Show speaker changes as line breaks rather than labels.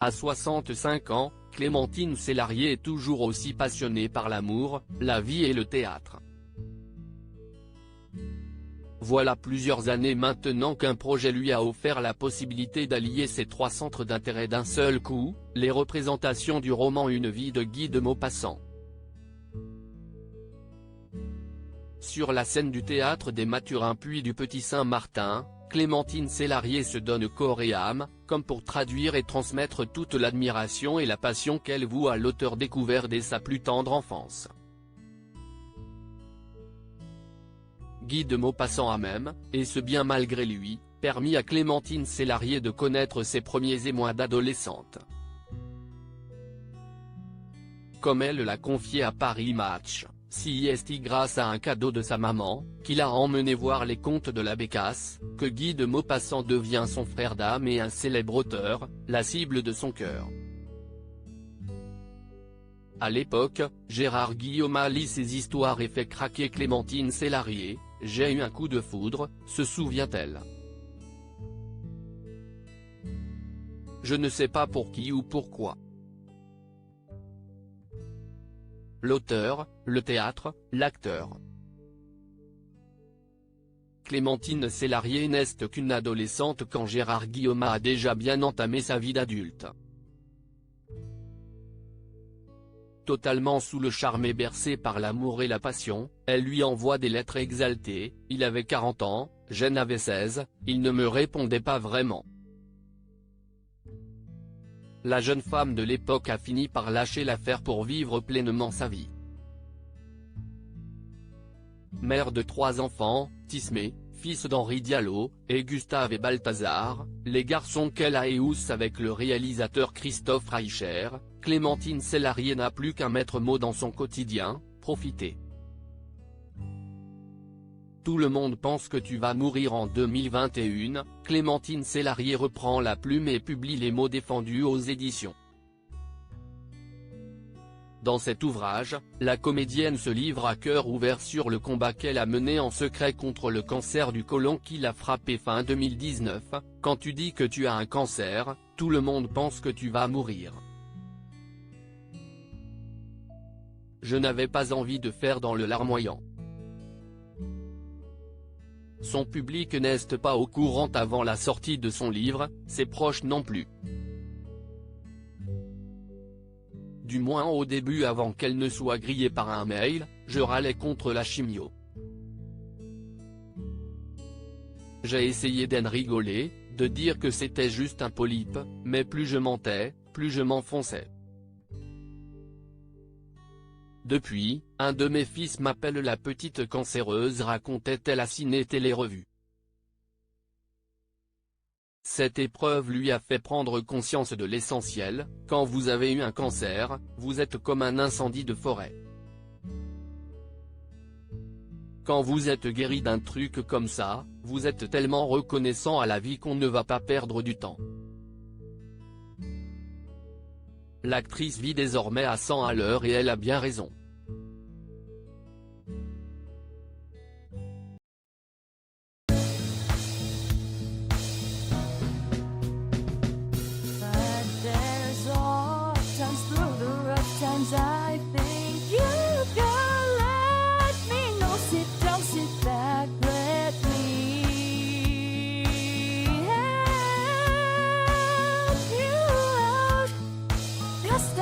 À 65 ans, Clémentine Célarié est toujours aussi passionnée par l'amour, la vie et le théâtre. Voilà plusieurs années maintenant qu'un projet lui a offert la possibilité d'allier ces trois centres d'intérêt d'un seul coup, les représentations du roman Une vie de Guy de Maupassant. Sur la scène du théâtre des Mathurins puis du Petit Saint-Martin, Clémentine Célarié se donne corps et âme, comme pour traduire et transmettre toute l'admiration et la passion qu'elle voue à l'auteur découvert dès sa plus tendre enfance. Guy de Maupassant a même, et ce bien malgré lui, permis à Clémentine Célarié de connaître ses premiers émois d'adolescente. Comme elle l'a confié à Paris Match, c'est grâce à un cadeau de sa maman, qui l'a emmené voir les contes de la Bécasse, que Guy de Maupassant devient son frère d'âme et un célèbre auteur, la cible de son cœur. À l'époque, Gérard Guillaume lit ses histoires et fait craquer Clémentine Célarié. « J'ai eu un coup de foudre », se souvient-elle. Je ne sais pas pour qui ou pourquoi. L'auteur, le théâtre, l'acteur. Clémentine Célarié n'est qu'une adolescente quand Gérard Guillaume a déjà bien entamé sa vie d'adulte. Totalement sous le charme et bercée par l'amour et la passion, elle lui envoie des lettres exaltées. Il avait 40 ans, Jeanne avait 16, il ne me répondait pas vraiment. La jeune femme de l'époque a fini par lâcher l'affaire pour vivre pleinement sa vie. Mère de 3 enfants, Tismé, fils d'Henri Diallo, et Gustave et Balthazar, les garçons qu'elle a éhoussent avec le réalisateur Christophe Reicher, Clémentine Célarié n'a plus qu'un maître mot dans son quotidien, profiter. Tout le monde pense que tu vas mourir en 2021, Clémentine Célarié reprend la plume et publie les mots défendus aux éditions. Dans cet ouvrage, la comédienne se livre à cœur ouvert sur le combat qu'elle a mené en secret contre le cancer du côlon qui l'a frappé fin 2019, « Quand tu dis que tu as un cancer, tout le monde pense que tu vas mourir. Je n'avais pas envie de faire dans le larmoyant. » Son public n'est pas au courant avant la sortie de son livre, ses proches non plus. Du moins au début avant qu'elle ne soit grillée par un mail, je râlais contre la chimio. J'ai essayé d'en rigoler, de dire que c'était juste un polype, mais plus je mentais, plus je m'enfonçais. Depuis, un de mes fils m'appelle la petite cancéreuse, racontait-elle à Ciné Télé Revue. Cette épreuve lui a fait prendre conscience de l'essentiel, quand vous avez eu un cancer, vous êtes comme un incendie de forêt. Quand vous êtes guéri d'un truc comme ça, vous êtes tellement reconnaissant à la vie qu'on ne va pas perdre du temps. L'actrice vit désormais à 100 à l'heure et elle a bien raison.
I think you can let me know. Sit down, sit back, let me help you out. Just